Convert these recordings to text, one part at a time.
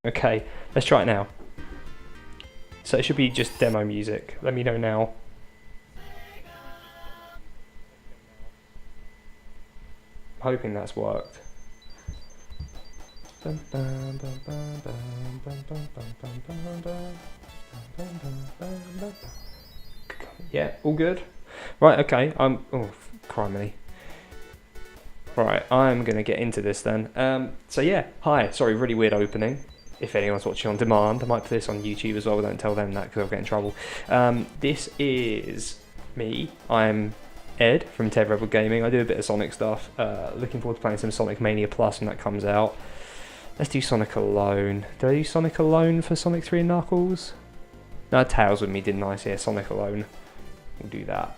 Okay, let's try it now. So it should be just demo music. Let me know now. I'm hoping that's worked. Yeah, all good. Right, okay. Oh, criminy. Right, I'm gonna get into this then. So yeah, hi. Sorry, really weird opening. If anyone's watching on demand, I might put this on YouTube as well. Don't tell them that because I'll get in trouble. This is me. I'm Ed from Ted Rebel Gaming. I do a bit of Sonic stuff. Looking forward to playing some Sonic Mania Plus when that comes out. Let's do Sonic Alone. Did I do Sonic Alone for Sonic 3 and Knuckles? No, Tails with me, didn't I? So yeah, Sonic Alone. We'll do that.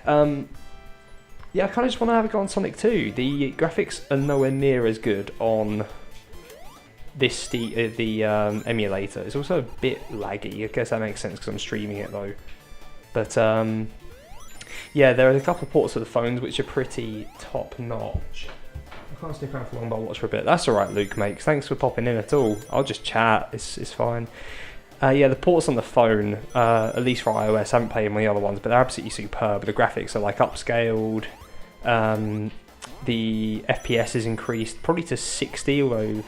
Yeah, I kind of just want to have a go on Sonic 2. The graphics are nowhere near as good on this emulator. It's also a bit laggy. I guess that makes sense because I'm streaming it though. But yeah, there are a couple of ports of the phones which are pretty top notch. I can't stick around for long, but I'll watch for a bit. That's alright, Luke Makes. Thanks for popping in at all. I'll just chat. It's fine. Yeah, the ports on the phone, at least for iOS, I haven't played any other ones, but they're absolutely superb. The graphics are like upscaled. The FPS is increased probably to 60, although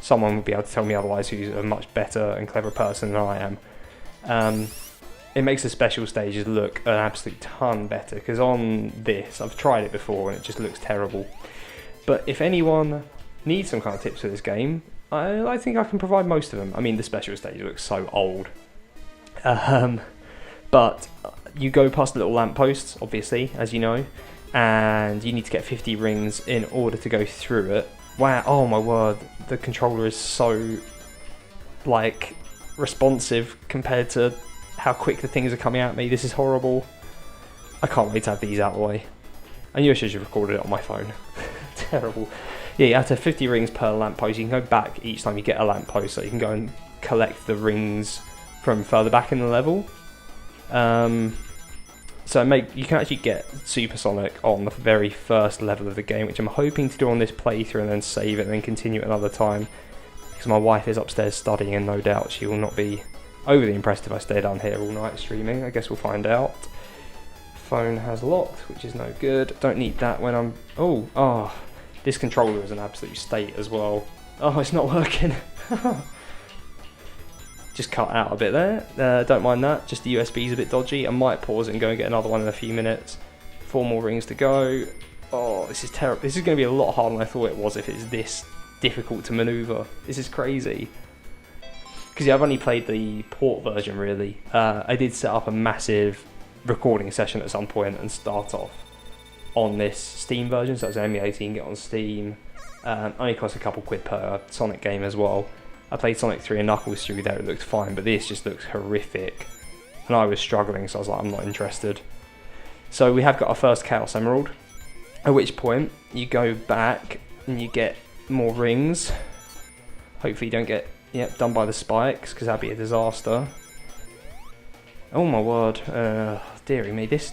someone would be able to tell me otherwise who's a much better and clever person than I am. It makes the special stages look an absolute ton better, because on this, I've tried it before and it just looks terrible. But if anyone needs some kind of tips for this game, I think I can provide most of them. I mean, the special stage looks so old. But you go past little lampposts, obviously, as you know, and you need to get 50 rings in order to go through it. Wow, oh my word, the controller is so, like, responsive compared to how quick the things are coming at me. This is horrible. I can't wait to have these out of the way. I knew I should have recorded it on my phone. Terrible. Yeah, you have to have 50 rings per lamppost. You can go back each time you get a lamppost, so you can go and collect the rings from further back in the level. So you can actually get Supersonic on the very first level of the game, which I'm hoping to do on this playthrough and then save it and then continue it another time. Because my wife is upstairs studying and no doubt she will not be overly impressed if I stay down here all night streaming. I guess we'll find out. Phone has locked, which is no good. Don't need that when I'm... Oh, this controller is an absolute state as well. Oh, it's not working. Just cut out a bit there. Don't mind that. Just the USB's a bit dodgy. I might pause it and go and get another one in a few minutes. 4 more rings to go. Oh, this is terrible. This is going to be a lot harder than I thought it was if it's this difficult to maneuver. This is crazy. Because yeah, I've only played the port version really. I did set up a massive recording session at some point and start off on this Steam version, so it's emulating, get on Steam. Only costs a couple quid per Sonic game as well. I played Sonic 3 and Knuckles through there, it looked fine, but this just looks horrific. And I was struggling, so I was like, I'm not interested. So we have got our first Chaos Emerald, at which point you go back and you get more rings. Hopefully you don't get done by the spikes, because that'd be a disaster. Oh my word, dearie me, there's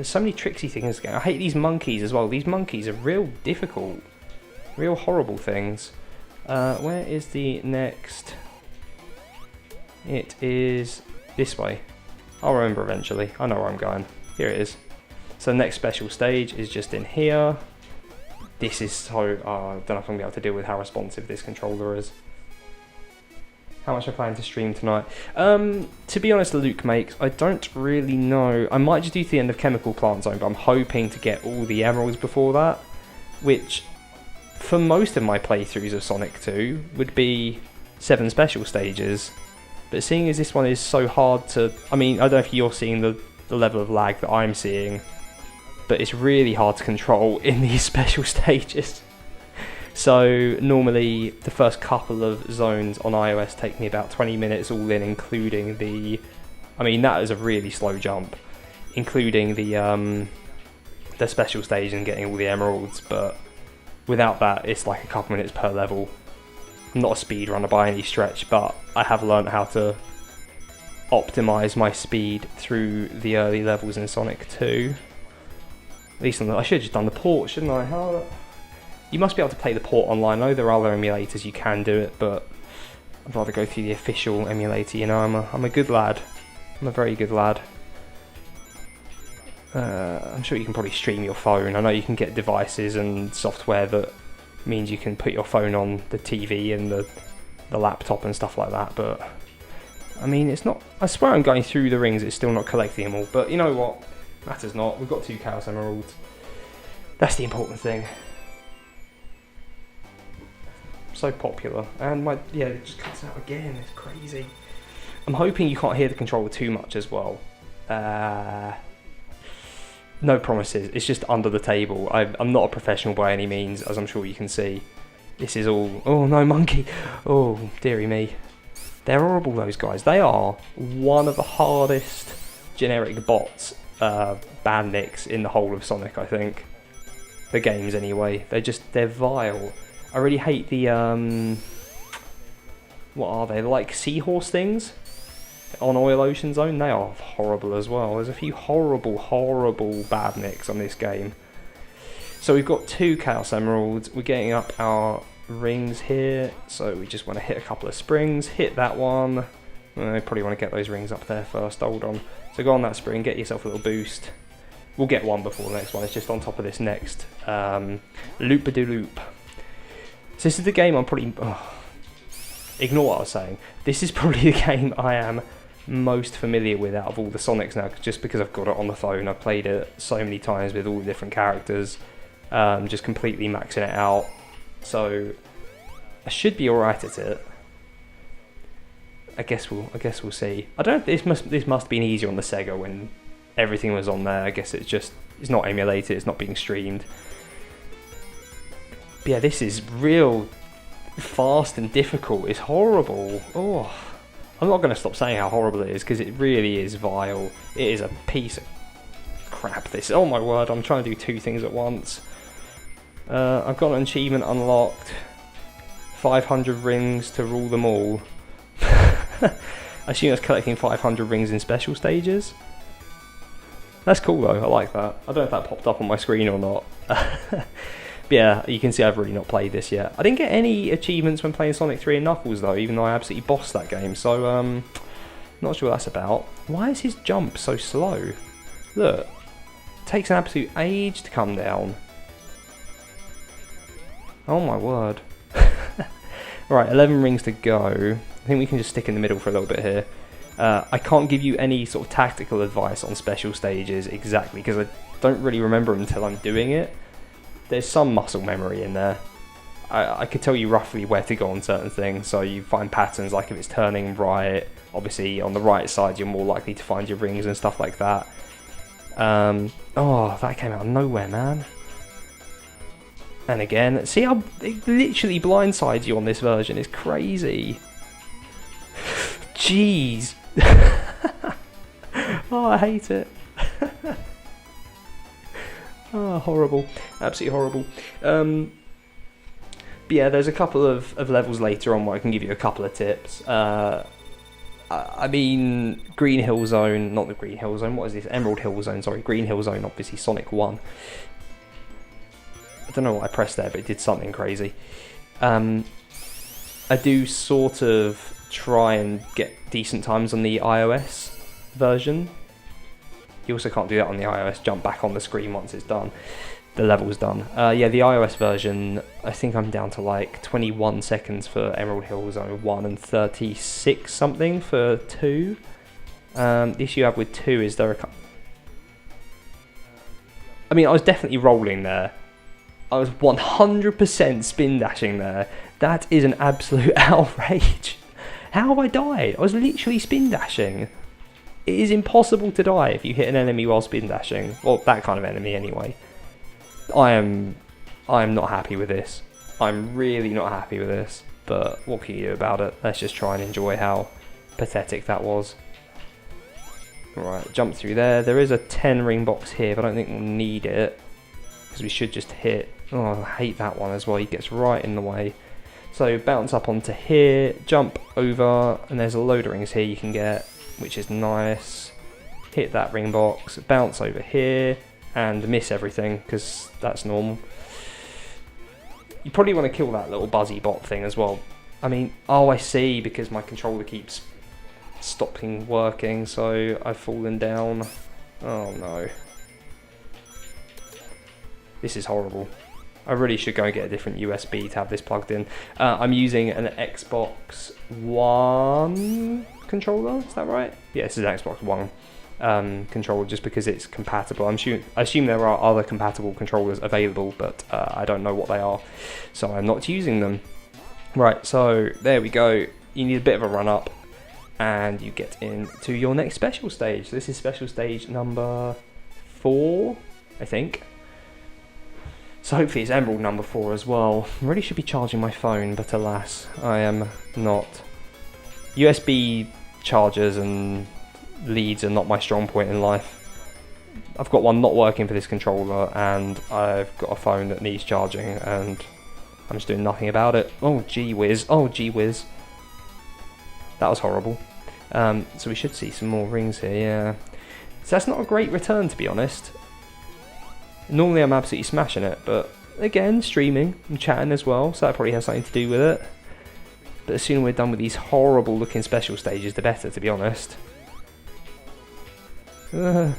so many tricksy things going on. I hate these monkeys as well. These monkeys are real difficult, real horrible things. Where is the next? It is this way. I'll remember eventually. I know where I'm going. Here it is. So the next special stage is just in here. This is so... I don't know if I'm going to be able to deal with how responsive this controller is. How much I plan to stream tonight? To be honest, Luke Makes, I don't really know. I might just do to the end of Chemical Plant Zone, but I'm hoping to get all the emeralds before that, which for most of my playthroughs of Sonic 2 would be 7 special stages. But seeing as this one is so hard to... I mean, I don't know if you're seeing the level of lag that I'm seeing, but it's really hard to control in these special stages. So normally the first couple of zones on iOS take me about 20 minutes all in, including the... I mean, that is a really slow jump, including the special stage and getting all the emeralds, but without that it's like a couple minutes per level. I'm not a speedrunner by any stretch, but I have learned how to optimise my speed through the early levels in Sonic 2. At least I should have just done the port, shouldn't I? You must be able to play the port online. I know there are other emulators you can do it, but I'd rather go through the official emulator, you know, I'm a good lad. I'm a very good lad. I'm sure you can probably stream your phone. I know you can get devices and software that means you can put your phone on the TV and the laptop and stuff like that, but I mean, it's not, I swear I'm going through the rings, it's still not collecting them all, but you know what, matters not, we've got 2 Chaos Emeralds, that's the important thing. So popular, and yeah, it just cuts out again, it's crazy. I'm hoping you can't hear the controller too much as well. No promises, it's just under the table. I'm not a professional by any means, as I'm sure you can see. This is all, oh no, monkey, oh dearie me. They're horrible, those guys. They are one of the hardest generic bots, bandits in the whole of Sonic, I think. The games anyway, they're vile. I really hate the, what are they, like seahorse things? On Oil Ocean Zone, they are horrible as well. There's a few horrible badniks on this game. So we've got 2 Chaos Emeralds, we're getting up our rings here, so we just want to hit a couple of springs, hit that one. I probably want to get those rings up there first, hold on. So go on that spring, get yourself a little boost. We'll get one before the next one, it's just on top of this next loop-a-doo-loop. So this is the game I'm probably, ignore what I was saying, this is probably the game I am most familiar with out of all the Sonics now, just because I've got it on the phone. I've played it so many times with all the different characters, just completely maxing it out. So I should be alright at it. I guess we'll see. I don't know if this must have been easier on the Sega when everything was on there. I guess it's not emulated, it's not being streamed. But yeah, this is real fast and difficult. It's horrible. Oh, I'm not going to stop saying how horrible it is because it really is vile. It is a piece of crap. This. Oh my word! I'm trying to do 2 things at once. I've got an achievement unlocked. 500 rings to rule them all. I assume that's collecting 500 rings in special stages. That's cool though, I like that. I don't know if that popped up on my screen or not. But yeah, you can see I've really not played this yet. I didn't get any achievements when playing Sonic 3 and Knuckles though, even though I absolutely bossed that game, so not sure what that's about. Why is his jump so slow? Look, it takes an absolute age to come down. Oh my word. Right, 11 rings to go. I think we can just stick in the middle for a little bit here. I can't give you any sort of tactical advice on special stages exactly, because I don't really remember them until I'm doing it. There's some muscle memory in there. I could tell you roughly where to go on certain things, so you find patterns, like if it's turning right, obviously on the right side you're more likely to find your rings and stuff like that. Oh, that came out of nowhere, man. And again, see how it literally blindsides you on this version, it's crazy. Jeez. Oh, I hate it. Oh, horrible. Absolutely horrible. But yeah, there's a couple of levels later on where I can give you a couple of tips. I mean, Green Hill Zone, not the Green Hill Zone, what is this? Emerald Hill Zone, sorry. Green Hill Zone, obviously Sonic 1. I don't know what I pressed there, but it did something crazy. I do sort of try and get decent times on the iOS version. You also can't do that on the iOS, jump back on the screen once it's done. The level's done. Yeah, the iOS version, I think I'm down to like 21 seconds for Emerald Hill Zone 1 and 36 something for 2. The issue you have with 2 is there are... I mean, I was definitely rolling there. I was 100% spin dashing there. That is an absolute outrage. How have I died? I was literally spin dashing. It is impossible to die if you hit an enemy while spin dashing. Well, that kind of enemy anyway. I am not happy with this. I'm really not happy with this. But what can you do about it? Let's just try and enjoy how pathetic that was. Right, jump through there. There is a 10 ring box here, but I don't think we'll need it. Because we should just hit... Oh, I hate that one as well. He gets right in the way. So bounce up onto here, jump over, and there's a load of rings here you can get, which is nice. Hit that ring box, bounce over here, and miss everything, because that's normal. You probably want to kill that little buzzy bot thing as well. I mean, oh, I see, because my controller keeps stopping working, so I've fallen down. Oh no. This is horrible. I really should go and get a different USB to have this plugged in. I'm using an Xbox One controller, is that right? Yeah, this is an Xbox One controller, just because it's compatible. I assume there are other compatible controllers available, but I don't know what they are, so I'm not using them. Right, so there we go. You need a bit of a run up, and you get into your next special stage. This is special stage number 4, I think. So hopefully it's Emerald number 4 as well. I really should be charging my phone, but alas, I am not. USB chargers and leads are not my strong point in life. I've got one not working for this controller, and I've got a phone that needs charging, and I'm just doing nothing about it. Oh gee whiz, oh gee whiz. That was horrible. So we should see some more rings here, yeah. So that's not a great return, to be honest. Normally I'm absolutely smashing it, but again, streaming and chatting as well, so that probably has something to do with it. But the sooner we're done with these horrible looking special stages, the better, to be honest. Oh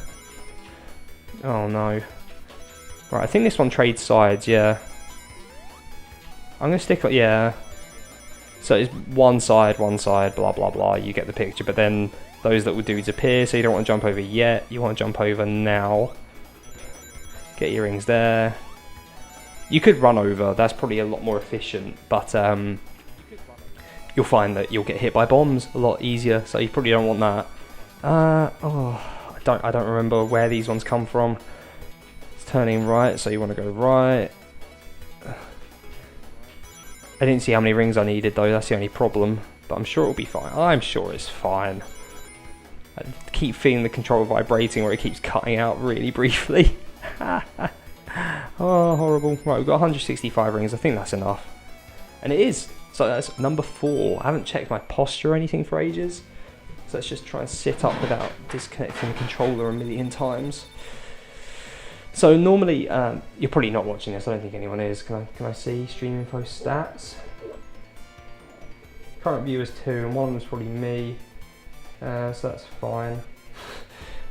no. Right, I think this one trades sides, yeah. I'm going to stick, yeah. So it's one side, blah blah blah, you get the picture, but then those little dudes appear, so you don't want to jump over yet, you want to jump over now. Get your rings there. You could run over, that's probably a lot more efficient, but you'll find that you'll get hit by bombs a lot easier, so you probably don't want that. I don't remember where these ones come from. It's turning right, so you want to go right. I didn't see how many rings I needed though, that's the only problem, but I'm sure it'll be fine. I'm sure it's fine. I keep feeling the controller vibrating where it keeps cutting out really briefly. Oh, horrible. Right, we've got 165 rings. I think that's enough. And it is. So that's number 4. I haven't checked my posture or anything for ages. So let's just try and sit up without disconnecting the controller a million times. So normally, you're probably not watching this. I don't think anyone is. Can I see stream info stats? Current viewers 2, and one was probably me. So that's fine.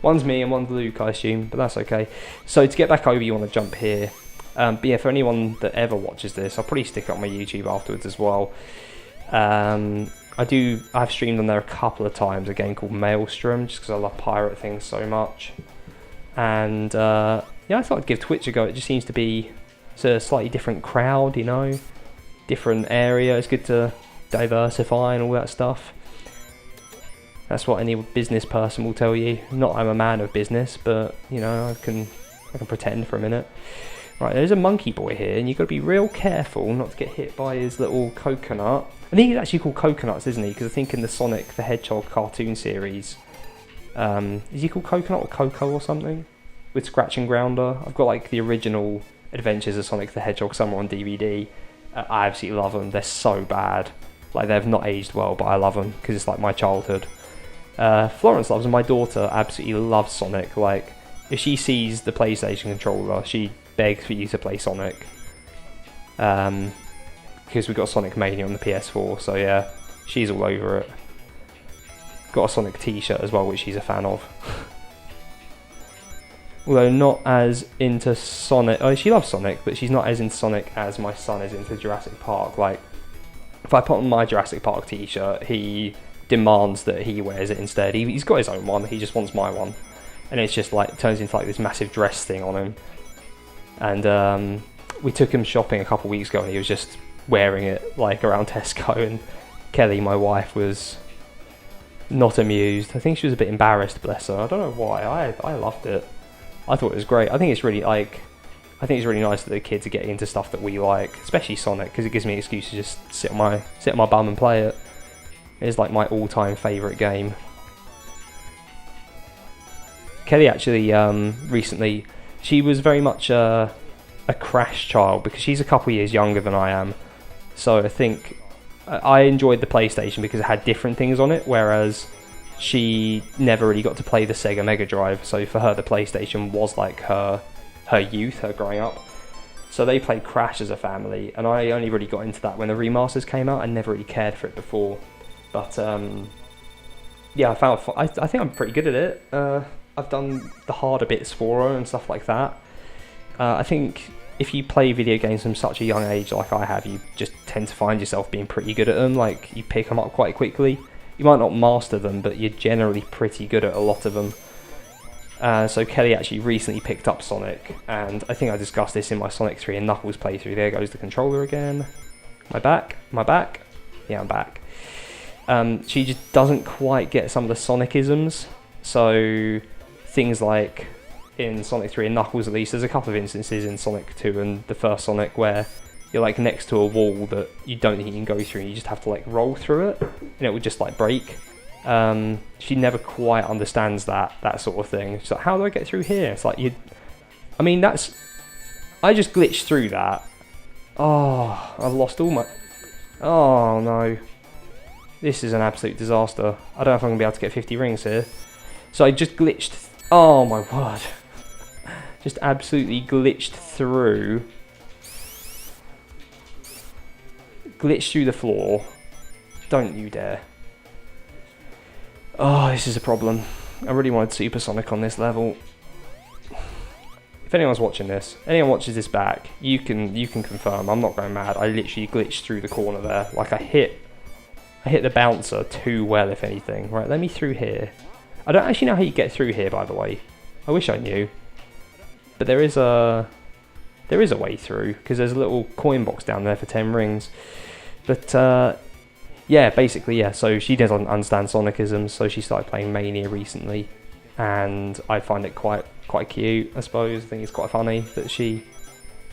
One's me and one's Luke, I assume, but that's okay. So to get back over, you want to jump here. But yeah, for anyone that ever watches this, I'll probably stick it on my YouTube afterwards as well. I've streamed on there a couple of times, a game called Maelstrom, just because I love pirate things so much. And yeah, I thought I'd give Twitch a go. It just seems to be a slightly different crowd, you know, different area. It's good to diversify and all that stuff. That's what any business person will tell you. Not I'm a man of business, but you know, I can pretend for a minute. Right, there's a monkey boy here, and you've got to be real careful not to get hit by his little coconut. I think he's actually called Coconuts, isn't he? Because I think in the Sonic the Hedgehog cartoon series, is he called Coconut or Coco or something? With Scratch and Grounder. I've got like the original Adventures of Sonic the Hedgehog somewhere on DVD. I absolutely love them. They're so bad. Like, they've not aged well, but I love them because it's like my childhood. Florence loves them. My daughter absolutely loves Sonic. Like, if she sees the PlayStation controller, she begs for you to play Sonic. Because we got Sonic Mania on the PS4, so yeah, she's all over it. Got a Sonic t-shirt as well, which she's a fan of. Although not as into Sonic. Oh, she loves Sonic, but she's not as into Sonic as my son is into Jurassic Park. Like, if I put on my Jurassic Park t-shirt, he demands that he wears it instead. He's got his own one, he just wants my one. And it's just like, turns into like this massive dress thing on him. And we took him shopping a couple weeks ago and he was just wearing it like around Tesco, and Kelly, my wife, was not amused. I think she was a bit embarrassed, bless her. I don't know why. I loved it. I thought it was great. I think it's really really nice that the kids are getting into stuff that we like, especially Sonic, because it gives me an excuse to just sit on my bum and play it. It is like my all-time favourite game. Kelly actually recently, she was very much a Crash child because she's a couple years younger than I am. So I think I enjoyed the PlayStation because it had different things on it, whereas she never really got to play the Sega Mega Drive. So for her, the PlayStation was like her youth, her growing up. So they played Crash as a family, and I only really got into that when the remasters came out. I never really cared for it before, but yeah, I think I'm pretty good at it. I've done the harder bits for her and stuff like that. I think if you play video games from such a young age like I have, you just tend to find yourself being pretty good at them. Like, you pick them up quite quickly. You might not master them, but you're generally pretty good at a lot of them. So Kelly actually recently picked up Sonic, and I think I discussed this in my Sonic 3 and Knuckles playthrough. There goes the controller again. My back? Yeah, I'm back. She just doesn't quite get some of the Sonicisms. So things like in Sonic 3 and Knuckles, at least, there's a couple of instances in Sonic 2 and the first Sonic where you're like next to a wall that you don't think you can go through, and you just have to like roll through it, and it would just like break. She never quite understands that sort of thing. She's like, how do I get through here? It's like, I mean, I just glitched through that. Oh, I've lost all my... Oh, no. This is an absolute disaster. I don't know if I'm going to be able to get 50 rings here. So I just glitched... Oh, my word. Just absolutely glitched through... Glitched through the floor. Don't you dare. Oh, this is a problem. I really wanted Supersonic on this level. If anyone's watching this, anyone watches this back, you can confirm I'm not going mad. I literally glitched through the corner there. Like, I hit the bouncer too well, if anything. Right, let me through here. I don't actually know how you get through here, by the way. I wish I knew. But there is a way through, because there's a little coin box down there for 10 rings. But yeah, basically, yeah, so she doesn't understand Sonicisms, so she started playing Mania recently, and I find it quite cute, I suppose. I think it's quite funny that she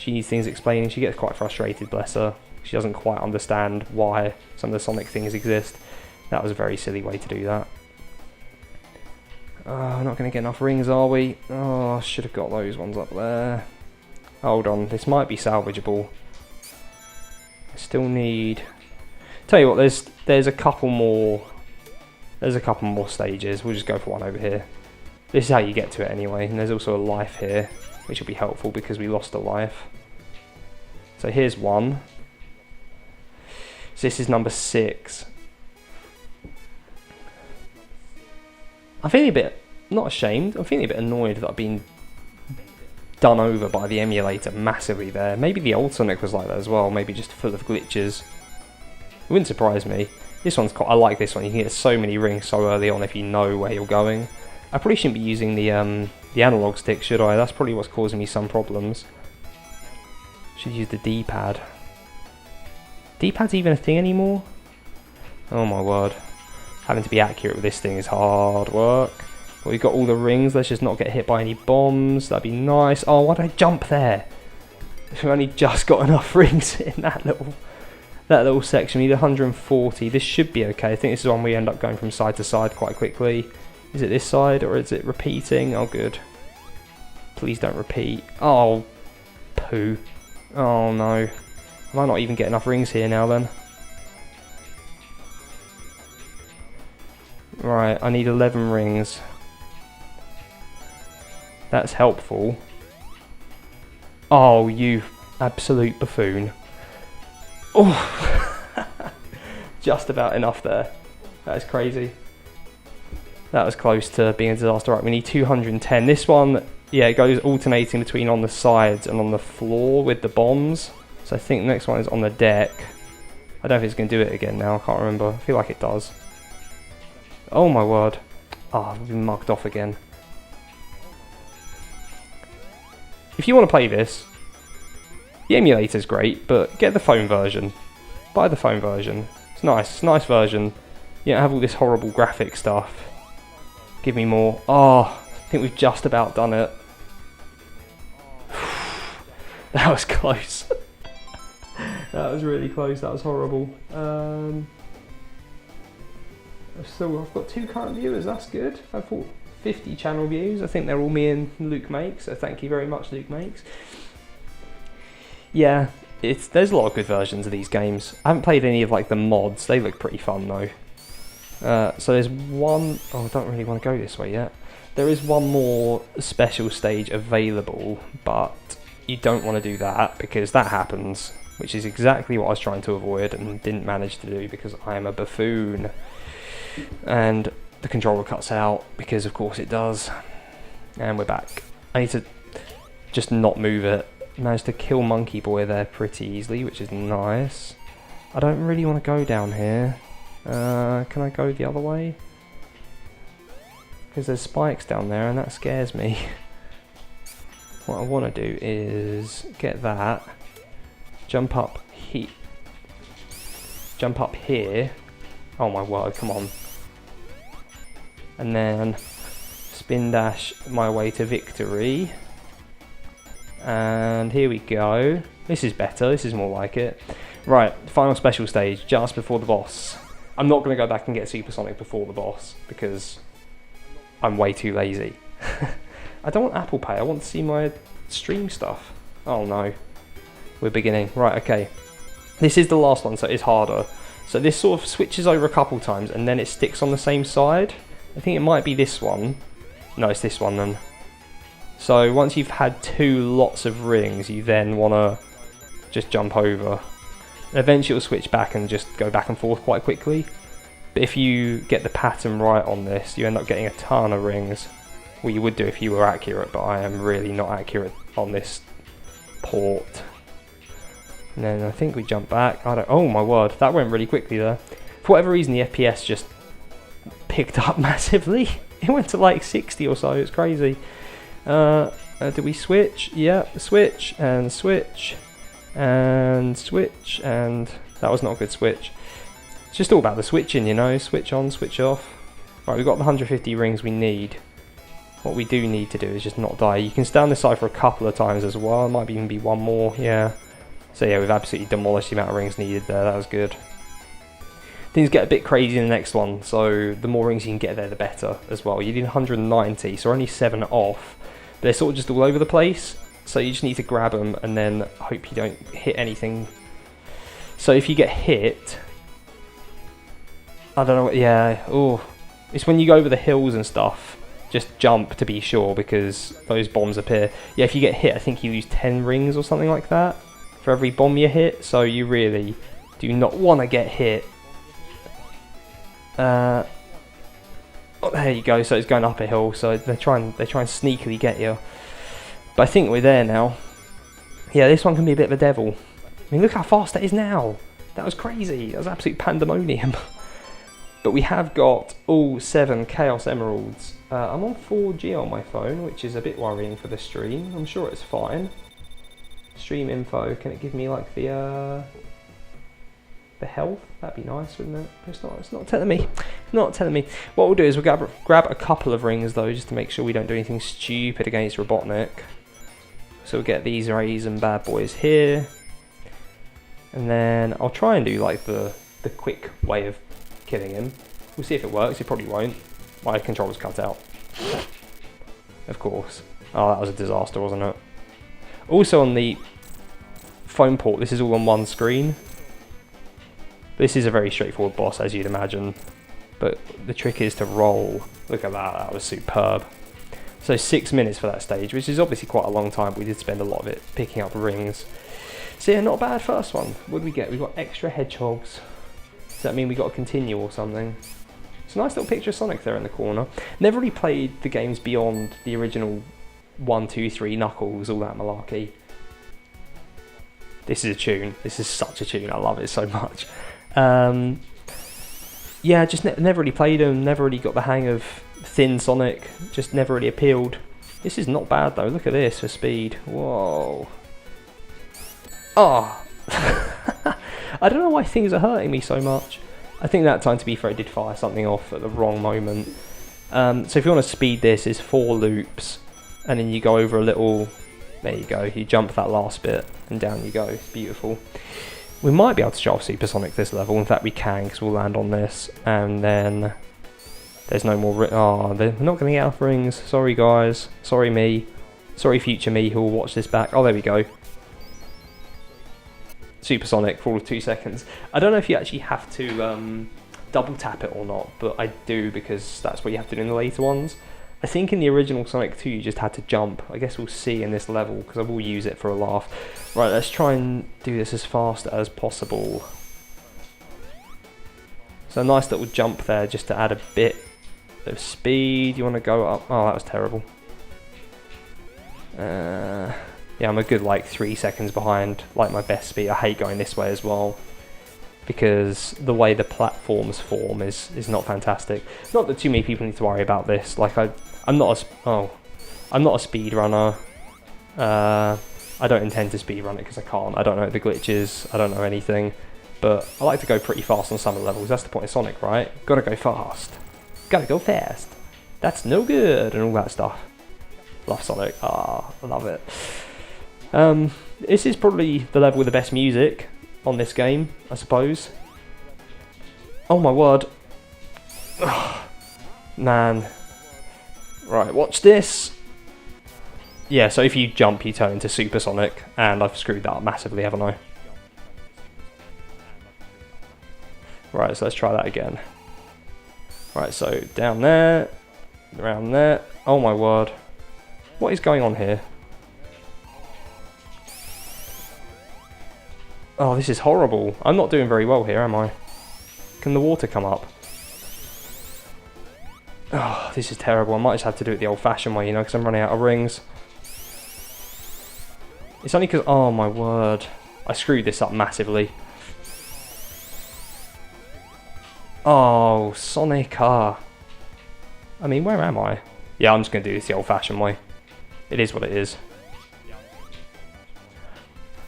needs things explaining. She gets quite frustrated, bless her. She doesn't quite understand why some of the Sonic things exist. That was a very silly way to do that. We're not going to get enough rings, are we? Oh, I should have got those ones up there. Hold on, this might be salvageable. I still need... Tell you what, there's a couple more stages. We'll just go for one over here. This is how you get to it anyway, and there's also a life here, which will be helpful because we lost a life. So here's one. So this is number 6. I'm feeling a bit, not ashamed, I'm feeling a bit annoyed that I've been done over by the emulator massively there. Maybe the old Sonic was like that as well, maybe just full of glitches. It wouldn't surprise me. This one's I like this one. You can get so many rings so early on if you know where you're going. I probably shouldn't be using the analog stick, should I? That's probably what's causing me some problems. Should use the D-pad. D-pad's even a thing anymore? Oh my word. Having to be accurate with this thing is hard work. Well, we've got all the rings. Let's just not get hit by any bombs. That'd be nice. Oh, why did I jump there? We've only just got enough rings in that little section. We need 140. This should be okay. I think this is one we end up going from side to side quite quickly. Is it this side or is it repeating? Oh, good. Please don't repeat. Oh, poo. Oh, no. I might not even get enough rings here now then. Right, I need 11 rings. That's helpful. Oh, you absolute buffoon. Oh, just about enough there. That is crazy. That was close to being a disaster. Right, we need 210. This one, yeah, it goes alternating between on the sides and on the floor with the bombs. So I think the next one is on the deck. I don't know if it's going to do it again now. I can't remember. I feel like it does. Oh my word. Oh, I've been mugged off again. If you want to play this, the emulator's great, but get the phone version. Buy the phone version. It's nice. It's a nice version. You don't have all this horrible graphic stuff. Give me more. Oh, I think we've just about done it. That was close. That was really close. That was horrible. I've got 2 current viewers. That's good. I've got 50 channel views. I think they're all me and Luke Makes. So thank you very much, Luke Makes. Yeah, there's a lot of good versions of these games. I haven't played any of like the mods. They look pretty fun though. So there's one... Oh, I don't really want to go this way yet. There is one more special stage available, but you don't want to do that because that happens, which is exactly what I was trying to avoid and didn't manage to do because I am a buffoon. And the controller cuts out because of course it does. And we're back. I need to just not move it. Managed to kill Monkey Boy there pretty easily, which is nice. I don't really want to go down here. Can I go the other way? Because there's spikes down there and that scares me. What I want to do is get that, jump up here. Oh my word, come on. And then spin dash my way to victory. And here we go. This is better, this is more like it. Right, final special stage, just before the boss. I'm not going to go back and get Supersonic before the boss because I'm way too lazy. I don't want Apple Pay, I want to see my stream stuff. Oh no. We're beginning. Right, okay. This is the last one, so it's harder. So this sort of switches over a couple times and then it sticks on the same side. I think it might be this one. No, it's this one then. So once you've had 2 lots of rings, you then want to just jump over. And eventually it'll switch back and just go back and forth quite quickly. But if you get the pattern right on this, you end up getting a ton of rings. Well, you would do if you were accurate, but I am really not accurate on this port. And then I think we jump back. Oh my word, that went really quickly there. For whatever reason, the FPS just picked up massively. It went to like 60 or so, it's crazy. Do we switch? Yeah, switch, and switch, and switch, and that was not a good switch. It's just all about the switching, you know, switch on, switch off. Right, we've got the 150 rings we need. What we do need to do is just not die. You can stay on this side for a couple of times as well. It might even be one more, yeah. So yeah, we've absolutely demolished the amount of rings needed there. That was good. Things get a bit crazy in the next one, so the more rings you can get there, the better as well. You need 190, so only 7 off. They're sort of just all over the place, so you just need to grab them and then hope you don't hit anything. So if you get hit, I don't know, yeah, oh, it's when you go over the hills and stuff. Just jump to be sure because those bombs appear. Yeah, if you get hit, I think you lose 10 rings or something like that for every bomb you hit. So you really do not want to get hit. Oh, there you go. So it's going up a hill. So they try and sneakily get you. But I think we're there now. Yeah, this one can be a bit of a devil. I mean, look how fast that is now. That was crazy. That was absolute pandemonium. But we have got all 7 Chaos Emeralds. I'm on 4G on my phone, which is a bit worrying for the stream. I'm sure it's fine. Stream info, can it give me like the health? That'd be nice, wouldn't it? It's not telling me. Not telling me. What we'll do is we'll grab a couple of rings though, just to make sure we don't do anything stupid against Robotnik. So we'll get these rays and bad boys here. And then I'll try and do like the quick way of killing him. We'll see if it works. It probably won't. My controller's cut out. Of course. Oh, that was a disaster, wasn't it? Also on the phone port, this is all on one screen. This is a very straightforward boss, as you'd imagine. But the trick is to roll. Look at that, that was superb. So 6 minutes for that stage, which is obviously quite a long time, but we did spend a lot of it picking up rings. So yeah, not a bad first one. What did we get? We got extra hedgehogs. Does that mean we got to continue or something? It's a nice little picture of Sonic there in the corner. Never really played the games beyond the original 1, 2, 3 Knuckles, all that malarkey. This is a tune. This is such a tune. I love it so much. Yeah, just never really played them. Never really got the hang of Thin Sonic. Just never really appealed. This is not bad though. Look at this for speed. Whoa. Oh. I don't know why things are hurting me so much. I think that time, to be fair, I did fire something off at the wrong moment. So if you want to speed this, it's 4 loops. And then you go over a little... There you go. You jump that last bit and down you go. Beautiful. We might be able to show off Supersonic this level. In fact, we can because we'll land on this. And then there's no more... Oh, we're not going to get enough rings. Sorry, guys. Sorry, me. Sorry, future me who will watch this back. Oh, there we go. Supersonic for all of 2 seconds. I don't know if you actually have to double tap it or not, but I do because that's what you have to do in the later ones. I think in the original Sonic 2 you just had to jump. I guess we'll see in this level, because I will use it for a laugh. Right, let's try and do this as fast as possible. So a nice little jump there just to add a bit of speed. You want to go up? Oh, that was terrible. Yeah, I'm a good like 3 seconds behind, like my best speed. I hate going this way as well, because the way the platforms form is not fantastic. Not that too many people need to worry about this. Like I'm not a speed runner. I don't intend to speed run it because I can't. I don't know the glitches. I don't know anything. But I like to go pretty fast on some of the levels. That's the point of Sonic, right? Gotta go fast. Gotta go fast. That's no good and all that stuff. Love Sonic. Ah, I love it. This is probably the level with the best music on this game, I suppose. Oh my word. Ugh, man. Right, watch this. Yeah, so if you jump, you turn into Super Sonic, and I've screwed that up massively, haven't I? Right, so let's try that again. Right, so down there, around there. Oh my word. What is going on here? Oh, this is horrible. I'm not doing very well here, am I? Can the water come up? Oh, this is terrible. I might just have to do it the old-fashioned way, you know, because I'm running out of rings. It's only because... Oh, my word. I screwed this up massively. Oh, Sonic. I mean, where am I? Yeah, I'm just going to do this the old-fashioned way. It is what it is.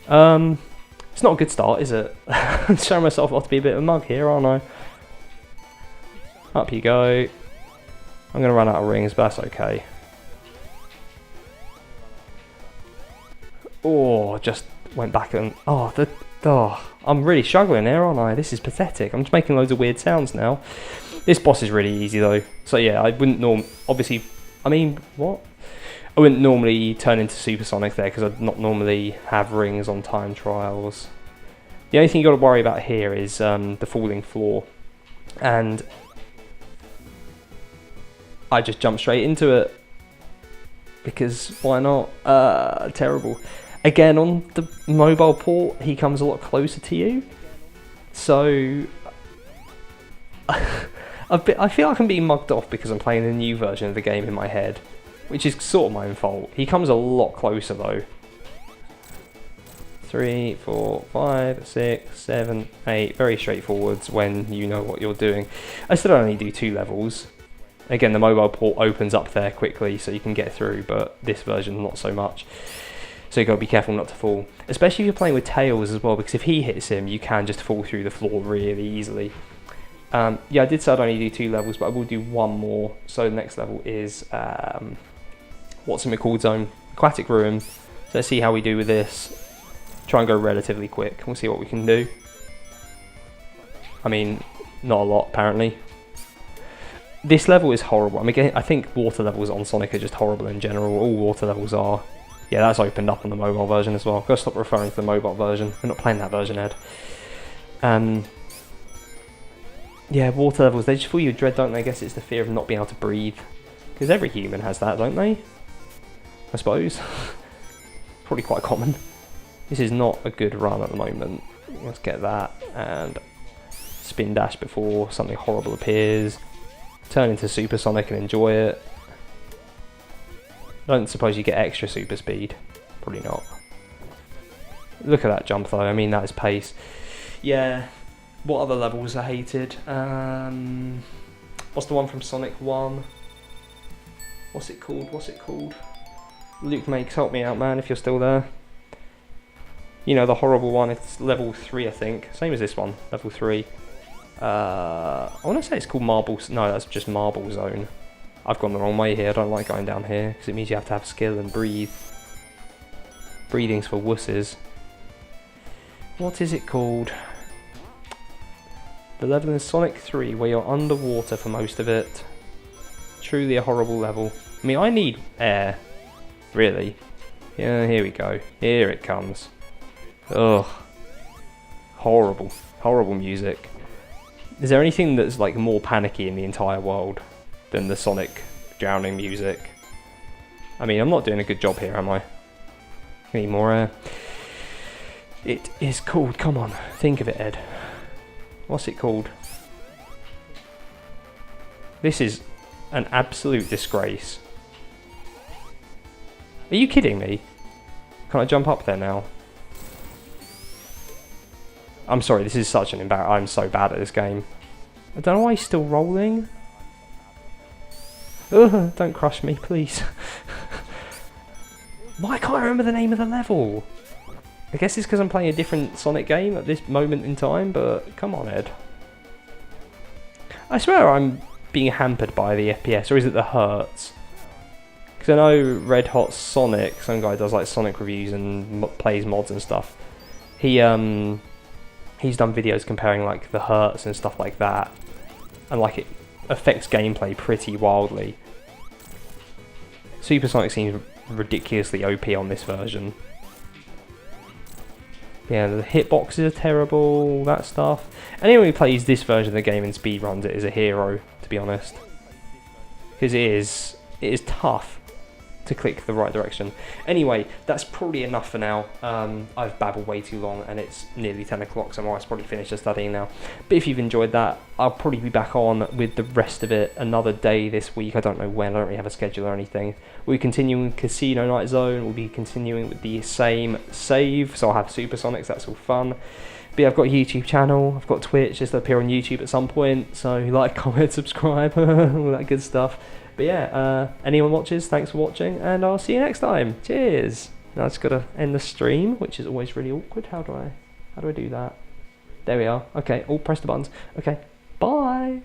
It's not a good start, is it? I'm showing myself off to be a bit of a mug here, aren't I? Up you go. I'm going to run out of rings, but that's okay. Oh, just went back and... I'm really struggling here, aren't I? This is pathetic. I'm just making loads of weird sounds now. This boss is really easy, though. So yeah, I wouldn't obviously... I mean, what? I wouldn't normally turn into Super Sonic there, because I'd not normally have rings on time trials. The only thing you got to worry about here is the falling floor. And... I just jumped straight into it. Because why not? Terrible. Again, on the mobile port, he comes a lot closer to you. So... I feel like I'm being mugged off because I'm playing the new version of the game in my head. Which is sort of my own fault. He comes a lot closer though. 3, 4, 5, 6, 7, 8. Very straightforward when you know what you're doing. I still only do 2 levels. Again, the mobile port opens up there quickly so you can get through, but this version not so much. So you've got to be careful not to fall. Especially if you're playing with Tails as well, because if he hits him, you can just fall through the floor really easily. Yeah, I did say I'd only do 2 levels, but I will do 1 more. So the next level is... what's in called zone? Aquatic Ruin. So let's see how we do with this. Try and go relatively quick. We'll see what we can do. I mean, not a lot apparently. This level is horrible. I mean, I think water levels on Sonic are just horrible in general. All water levels are. Yeah, that's opened up on the mobile version as well. I've got to stop referring to the mobile version. We're not playing that version, Ed. Yeah, water levels, they just fill you with dread, don't they? I guess it's the fear of not being able to breathe. Because every human has that, don't they? I suppose. Probably quite common. This is not a good run at the moment. Let's get that and spin dash before something horrible appears. Turn into Super Sonic and enjoy it. I don't suppose you get extra super speed. Probably not. Look at that jump though, I mean that is pace. Yeah, what other levels are hated? What's the one from Sonic 1? What's it called? Luke Makes, help me out man if you're still there. You know, the horrible one, it's level 3 I think. Same as this one, level 3. I want to say it's called Marble... No, that's just Marble Zone. I've gone the wrong way here, I don't like going down here, because it means you have to have skill and breathe. Breathing's for wusses. What is it called? The level in Sonic 3 where you're underwater for most of it. Truly a horrible level. I mean, I need air. Really. Yeah, here we go. Here it comes. Ugh. Horrible. Horrible music. Is there anything that's like more panicky in the entire world than the Sonic drowning music. I mean, I'm not doing a good job here, am I? I need more air. It is called, come on, think of it, Ed. What's it called? This is an absolute disgrace. Are you kidding me? Can I jump up there now? I'm sorry, this is such an embarrassment. I'm so bad at this game. I don't know why he's still rolling. Ugh, don't crush me, please. Why can't I remember the name of the level? I guess it's because I'm playing a different Sonic game at this moment in time, but come on, Ed. I swear I'm being hampered by the FPS, or is it the hertz? Because I know Red Hot Sonic, some guy does like Sonic reviews and plays mods and stuff. He's done videos comparing like the hertz and stuff like that, and like it affects gameplay pretty wildly. Super Sonic seems ridiculously OP on this version. Yeah, the hitboxes are terrible, that stuff. Anyone who plays this version of the game and speedruns it is a hero, to be honest. Because it is tough to click the right direction. Anyway, that's probably enough for now. I've babbled way too long and it's nearly 10 o'clock, so I might probably finish the studying now. But if you've enjoyed that, I'll probably be back on with the rest of it another day this week. I don't know when, I don't really have a schedule or anything. We'll be continuing Casino Night Zone, we'll be continuing with the same save, so I'll have Supersonics, that's all fun. But yeah, I've got a YouTube channel, I've got Twitch, just appear on YouTube at some point, so like, comment, subscribe, all that good stuff. But yeah, anyone watches, thanks for watching, and I'll see you next time. Cheers! Now I just gotta end the stream, which is always really awkward. How do I do that? There we are. Okay, press the buttons. Okay, bye!